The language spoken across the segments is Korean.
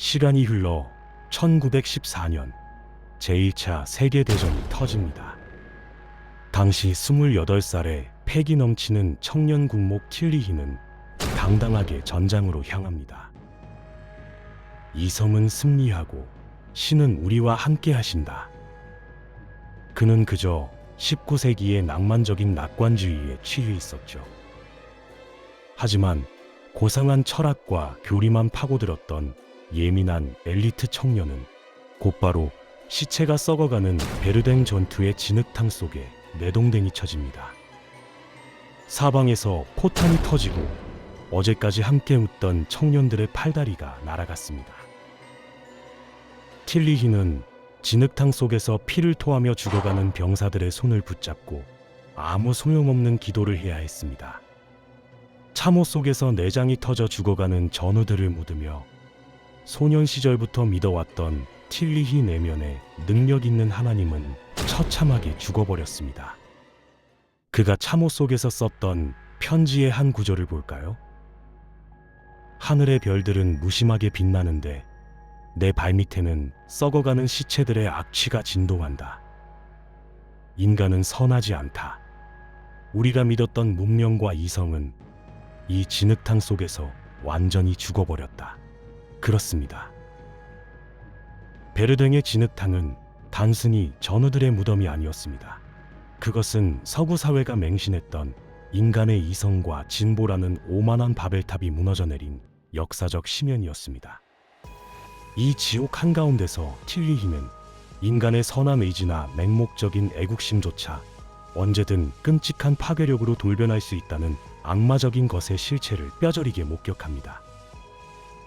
시간이 흘러 1914년 제1차 세계대전이 터집니다. 당시 28살의 패기 넘치는 청년 군목 틸리히는 당당하게 전장으로 향합니다. 이 섬은 승리하고 신은 우리와 함께 하신다. 그는 그저 19세기의 낭만적인 낙관주의에 취해 있었죠. 하지만 고상한 철학과 교리만 파고들었던 예민한 엘리트 청년은 곧바로 시체가 썩어가는 베르댕 전투의 진흙탕 속에 내동댕이 쳐집니다. 사방에서 포탄이 터지고 어제까지 함께 웃던 청년들의 팔다리가 날아갔습니다. 틸리히는 진흙탕 속에서 피를 토하며 죽어가는 병사들의 손을 붙잡고 아무 소용없는 기도를 해야 했습니다. 참호 속에서 내장이 터져 죽어가는 전우들을 묻으며 소년 시절부터 믿어왔던 틸리히 내면에 능력 있는 하나님은 처참하게 죽어버렸습니다. 그가 참호 속에서 썼던 편지의 한 구절을 볼까요? 하늘의 별들은 무심하게 빛나는데 내 발밑에는 썩어가는 시체들의 악취가 진동한다. 인간은 선하지 않다. 우리가 믿었던 문명과 이성은 이 진흙탕 속에서 완전히 죽어버렸다. 그렇습니다. 베르댕의 진흙탕은 단순히 전우들의 무덤이 아니었습니다. 그것은 서구 사회가 맹신했던 인간의 이성과 진보라는 오만한 바벨탑이 무너져 내린 역사적 심연이었습니다. 이 지옥 한가운데서 틸리히는 인간의 선한 의지나 맹목적인 애국심조차 언제든 끔찍한 파괴력으로 돌변할 수 있다는 악마적인 것의 실체를 뼈저리게 목격합니다.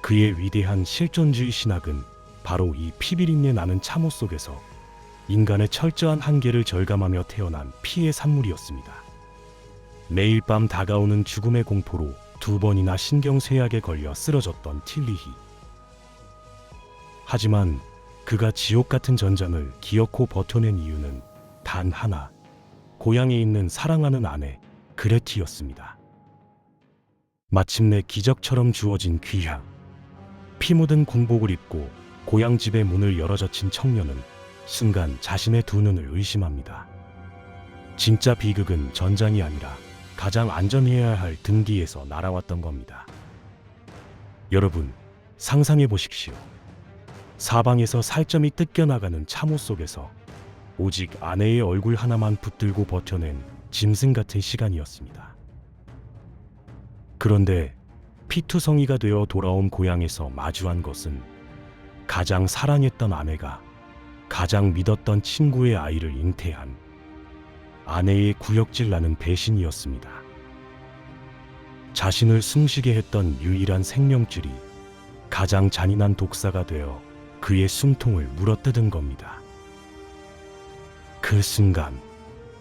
그의 위대한 실존주의 신학은 바로 이 피비린내 나는 참호 속에서 인간의 철저한 한계를 절감하며 태어난 피의 산물이었습니다. 매일 밤 다가오는 죽음의 공포로 2번이나 신경쇠약에 걸려 쓰러졌던 틸리히. 하지만 그가 지옥 같은 전장을 기어코 버텨낸 이유는 단 하나, 고향에 있는 사랑하는 아내 그레티였습니다. 마침내 기적처럼 주어진 귀향. 피 묻은 군복을 입고 고향 집의 문을 열어젖힌 청년은 순간 자신의 두 눈을 의심합니다. 진짜 비극은 전장이 아니라 가장 안전해야 할 등기에서 날아왔던 겁니다. 여러분, 상상해 보십시오. 사방에서 살점이 뜯겨나가는 참호 속에서 오직 아내의 얼굴 하나만 붙들고 버텨낸 짐승 같은 시간이었습니다. 그런데 피투성이가 되어 돌아온 고향에서 마주한 것은 가장 사랑했던 아내가 가장 믿었던 친구의 아이를 잉태한 아내의 구역질 나는 배신이었습니다. 자신을 숨쉬게 했던 유일한 생명줄이 가장 잔인한 독사가 되어 그의 숨통을 물어뜯은 겁니다. 그 순간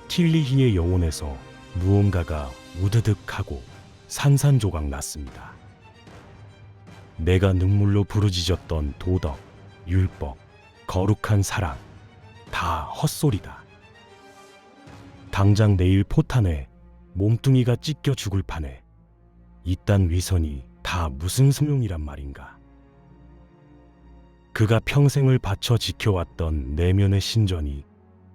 틸리히의 영혼에서 무언가가 우드득하고 산산조각 났습니다. 내가 눈물로 부르짖었던 도덕, 율법, 거룩한 사랑, 다 헛소리다. 당장 내일 포탄에 몸뚱이가 찢겨 죽을 판에 이딴 위선이 다 무슨 소용이란 말인가. 그가 평생을 바쳐 지켜왔던 내면의 신전이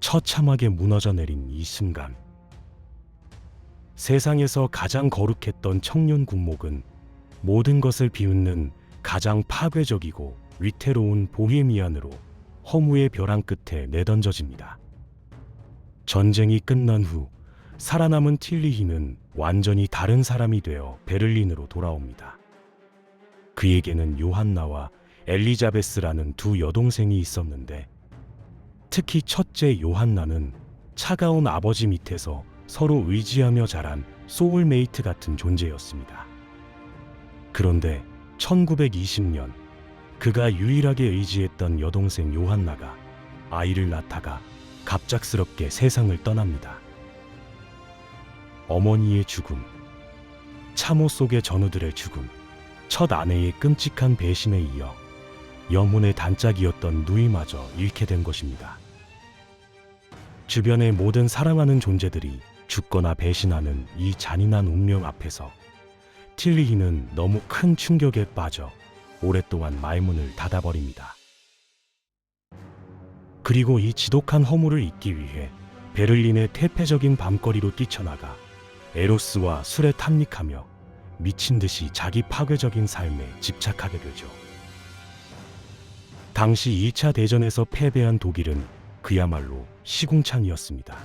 처참하게 무너져 내린 이 순간, 세상에서 가장 거룩했던 청년 군목은 모든 것을 비웃는 가장 파괴적이고 위태로운 보헤미안으로 허무의 벼랑 끝에 내던져집니다. 전쟁이 끝난 후 살아남은 틸리히는 완전히 다른 사람이 되어 베를린으로 돌아옵니다. 그에게는 요한나와 엘리자베스라는 두 여동생이 있었는데, 특히 첫째 요한나는 차가운 아버지 밑에서 서로 의지하며 자란 소울메이트 같은 존재였습니다. 그런데 1920년 그가 유일하게 의지했던 여동생 요한나가 아이를 낳다가 갑작스럽게 세상을 떠납니다. 어머니의 죽음, 참호 속의 전우들의 죽음, 첫 아내의 끔찍한 배신에 이어 영혼의 단짝이었던 누이마저 잃게 된 것입니다. 주변의 모든 사랑하는 존재들이 죽거나 배신하는 이 잔인한 운명 앞에서 틸리히는 너무 큰 충격에 빠져 오랫동안 말문을 닫아버립니다. 그리고 이 지독한 허물을 잊기 위해 베를린의 퇴폐적인 밤거리로 뛰쳐나가 에로스와 술에 탐닉하며 미친 듯이 자기 파괴적인 삶에 집착하게 되죠. 당시 2차 대전에서 패배한 독일은 그야말로 시궁창이었습니다.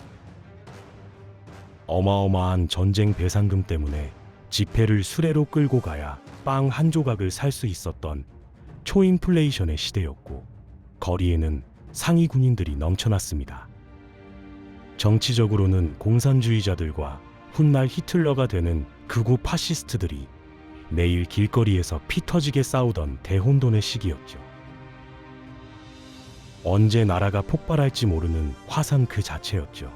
어마어마한 전쟁 배상금 때문에 지폐를 수레로 끌고 가야 빵 한 조각을 살 수 있었던 초인플레이션의 시대였고, 거리에는 상위 군인들이 넘쳐났습니다. 정치적으로는 공산주의자들과 훗날 히틀러가 되는 극우 파시스트들이 매일 길거리에서 피 터지게 싸우던 대혼돈의 시기였죠. 언제 나라가 폭발할지 모르는 화산 그 자체였죠.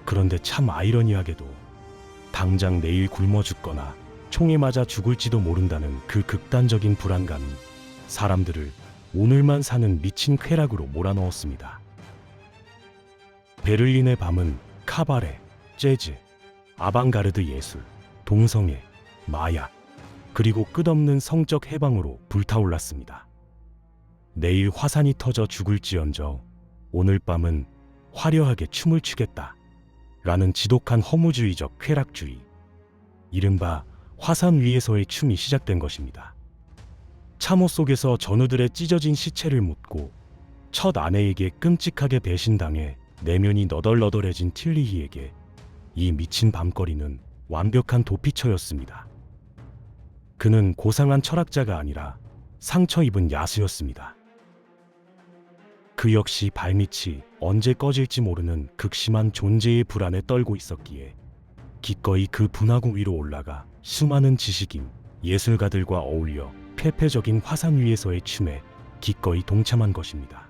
그런데 참 아이러니하게도 당장 내일 굶어 죽거나 총에 맞아 죽을지도 모른다는 그 극단적인 불안감이 사람들을 오늘만 사는 미친 쾌락으로 몰아넣었습니다. 베를린의 밤은 카바레, 재즈, 아방가르드 예술, 동성애, 마약, 그리고 끝없는 성적 해방으로 불타올랐습니다. 내일 화산이 터져 죽을지언정 오늘 밤은 화려하게 춤을 추겠다 라는 지독한 허무주의적 쾌락주의, 이른바 화산 위에서의 춤이 시작된 것입니다. 참호 속에서 전우들의 찢어진 시체를 묻고 첫 아내에게 끔찍하게 배신당해 내면이 너덜너덜해진 틸리히에게 이 미친 밤거리는 완벽한 도피처였습니다. 그는 고상한 철학자가 아니라 상처 입은 야수였습니다. 그 역시 발밑이 언제 꺼질지 모르는 극심한 존재의 불안에 떨고 있었기에 기꺼이 그 분화구 위로 올라가 수많은 지식인, 예술가들과 어울려 폐폐적인 화산 위에서의 춤에 기꺼이 동참한 것입니다.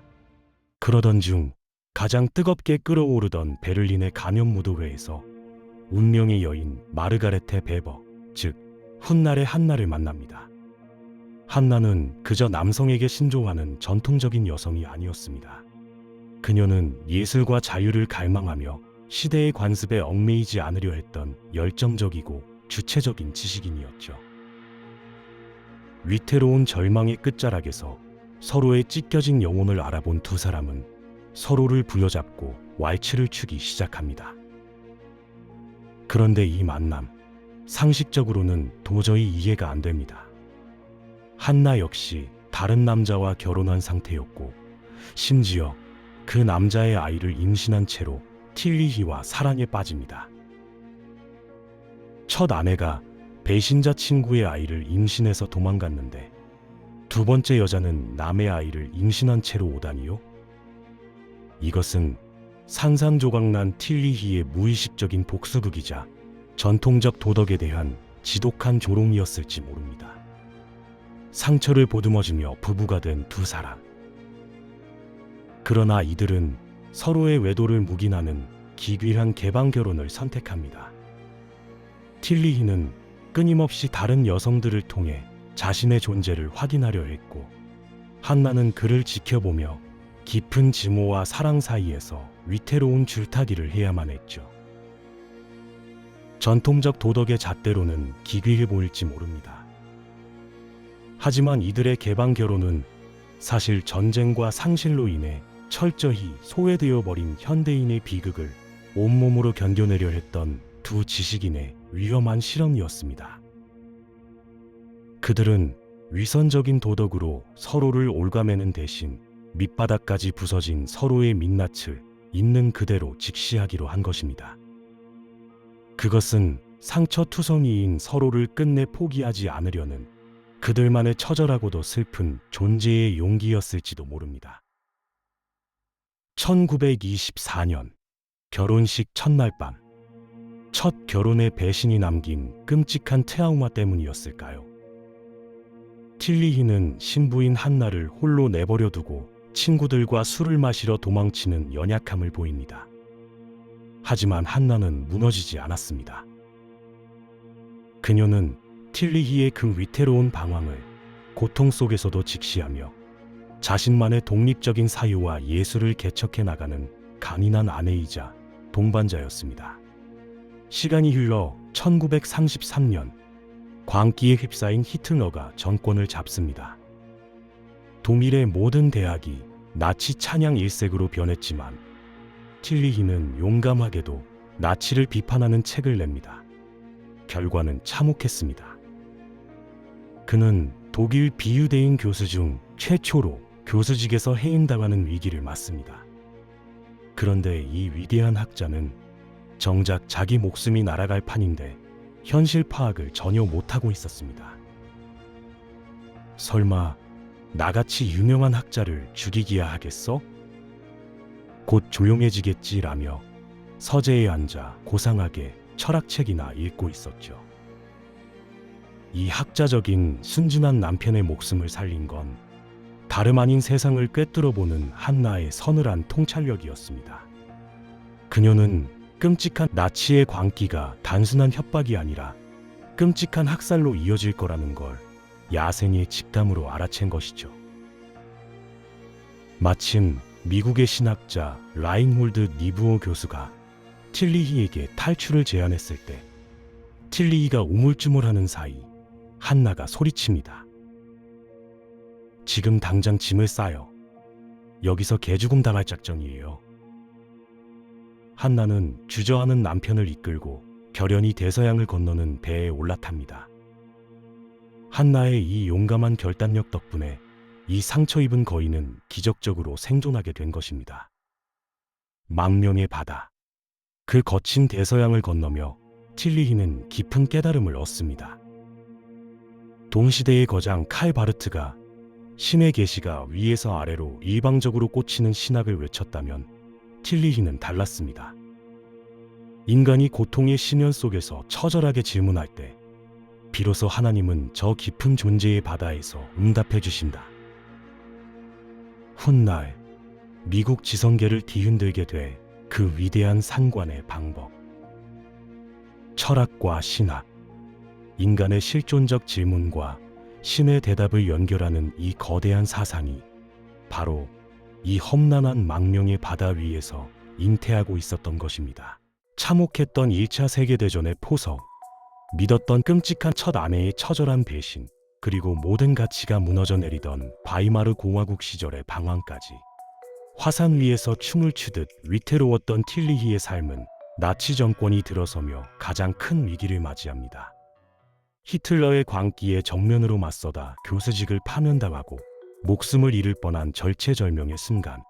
그러던 중 가장 뜨겁게 끓어오르던 베를린의 가면 무도회에서 운명의 여인 마르가레테 베버, 즉 훗날의 한나를 만납니다. 한나는 그저 남성에게 신조하는 전통적인 여성이 아니었습니다. 그녀는 예술과 자유를 갈망하며 시대의 관습에 얽매이지 않으려 했던 열정적이고 주체적인 지식인이었죠. 위태로운 절망의 끝자락에서 서로의 찢겨진 영혼을 알아본 두 사람은 서로를 부여잡고 왈츠를 추기 시작합니다. 그런데 이 만남, 상식적으로는 도저히 이해가 안 됩니다. 한나 역시 다른 남자와 결혼한 상태였고, 심지어 그 남자의 아이를 임신한 채로 틸리히와 사랑에 빠집니다. 첫 아내가 배신자 친구의 아이를 임신해서 도망갔는데 두 번째 여자는 남의 아이를 임신한 채로 오다니요? 이것은 산산조각난 틸리히의 무의식적인 복수극이자 전통적 도덕에 대한 지독한 조롱이었을지 모릅니다. 상처를 보듬어주며 부부가 된 두 사람. 그러나 이들은 서로의 외도를 묵인하는 기괴한 개방 결혼을 선택합니다. 틸리히는 끊임없이 다른 여성들을 통해 자신의 존재를 확인하려 했고, 한나는 그를 지켜보며 깊은 증오와 사랑 사이에서 위태로운 줄타기를 해야만 했죠. 전통적 도덕의 잣대로는 기괴해 보일지 모릅니다. 하지만 이들의 개방 결혼은 사실 전쟁과 상실로 인해 철저히 소외되어 버린 현대인의 비극을 온몸으로 견뎌내려 했던 두 지식인의 위험한 실험이었습니다. 그들은 위선적인 도덕으로 서로를 올가매는 대신 밑바닥까지 부서진 서로의 민낯을 있는 그대로 직시하기로 한 것입니다. 그것은 상처투성이인 서로를 끝내 포기하지 않으려는 그들만의 처절하고도 슬픈 존재의 용기였을지도 모릅니다. 1924년 결혼식 첫날 밤, 첫 결혼의 배신이 남긴 끔찍한 트라우마 때문이었을까요? 틸리히는 신부인 한나를 홀로 내버려 두고 친구들과 술을 마시러 도망치는 연약함을 보입니다. 하지만 한나는 무너지지 않았습니다. 그녀는 틸리히의 그 위태로운 방황을 고통 속에서도 직시하며 자신만의 독립적인 사유와 예술을 개척해 나가는 강인한 아내이자 동반자였습니다. 시간이 흘러 1933년 광기에 휩싸인 히틀러가 정권을 잡습니다. 동일의 모든 대학이 나치 찬양 일색으로 변했지만 틸리히는 용감하게도 나치를 비판하는 책을 냅니다. 결과는 참혹했습니다. 그는 독일 비유대인 교수 중 최초로 교수직에서 해임당하는 위기를 맞습니다. 그런데 이 위대한 학자는 정작 자기 목숨이 날아갈 판인데 현실 파악을 전혀 못하고 있었습니다. 설마 나같이 유명한 학자를 죽이기야 하겠어? 곧 조용해지겠지라며 서재에 앉아 고상하게 철학책이나 읽고 있었죠. 이 학자적인 순진한 남편의 목숨을 살린 건 다름 아닌 세상을 꿰뚫어보는 한나의 서늘한 통찰력이었습니다. 그녀는 끔찍한 나치의 광기가 단순한 협박이 아니라 끔찍한 학살로 이어질 거라는 걸 야생의 직감으로 알아챈 것이죠. 마침 미국의 신학자 라인홀드 니부어 교수가 틸리히에게 탈출을 제안했을 때 틸리히가 우물쭈물하는 사이 한나가 소리칩니다. 지금 당장 짐을 싸요. 여기서 개죽음 당할 작정이에요. 한나는 주저하는 남편을 이끌고 결연히 대서양을 건너는 배에 올라탑니다. 한나의 이 용감한 결단력 덕분에 이 상처 입은 거인은 기적적으로 생존하게 된 것입니다. 망명의 바다. 그 거친 대서양을 건너며 틸리히는 깊은 깨달음을 얻습니다. 동시대의 거장 칼 바르트가 신의 계시가 위에서 아래로 일방적으로 꽂히는 신학을 외쳤다면 틸리히는 달랐습니다. 인간이 고통의 심연 속에서 처절하게 질문할 때 비로소 하나님은 저 깊은 존재의 바다에서 응답해 주신다. 훗날 미국 지성계를 뒤흔들게 돼 그 위대한 상관의 방법. 철학과 신학, 인간의 실존적 질문과 신의 대답을 연결하는 이 거대한 사상이 바로 이 험난한 망명의 바다 위에서 잉태하고 있었던 것입니다. 참혹했던 1차 세계대전의 포석, 믿었던 끔찍한 첫 아내의 처절한 배신, 그리고 모든 가치가 무너져 내리던 바이마르 공화국 시절의 방황까지 화산 위에서 춤을 추듯 위태로웠던 틸리히의 삶은 나치 정권이 들어서며 가장 큰 위기를 맞이합니다. 히틀러의 광기에 정면으로 맞서다 교수직을 파면당하고 목숨을 잃을 뻔한 절체절명의 순간,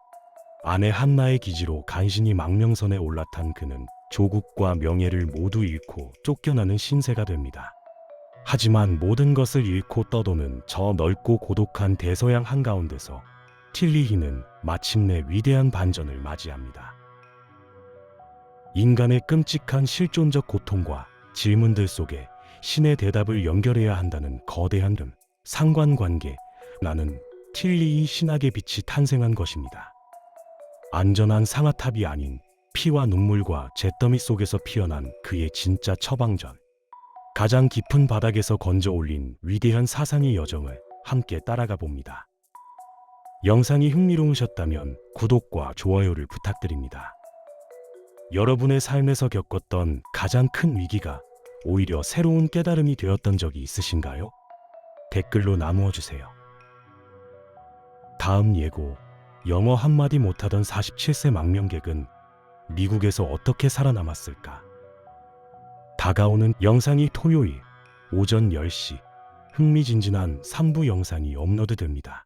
아내 한나의 기지로 간신히 망명선에 올라탄 그는 조국과 명예를 모두 잃고 쫓겨나는 신세가 됩니다. 하지만 모든 것을 잃고 떠도는 저 넓고 고독한 대서양 한가운데서 틸리히는 마침내 위대한 반전을 맞이합니다. 인간의 끔찍한 실존적 고통과 질문들 속에 신의 대답을 연결해야 한다는 거대한 상관관계, 나는 틸리히 신학의 빛이 탄생한 것입니다. 안전한 상아탑이 아닌 피와 눈물과 잿더미 속에서 피어난 그의 진짜 처방전, 가장 깊은 바닥에서 건져 올린 위대한 사상의 여정을 함께 따라가 봅니다. 영상이 흥미로우셨다면 구독과 좋아요를 부탁드립니다. 여러분의 삶에서 겪었던 가장 큰 위기가 오히려 새로운 깨달음이 되었던 적이 있으신가요? 댓글로 나누어 주세요. 다음 예고, 영어 한마디 못하던 47세 망명객은 미국에서 어떻게 살아남았을까? 다가오는 영상이 토요일 오전 10시 흥미진진한 3부 영상이 업로드됩니다.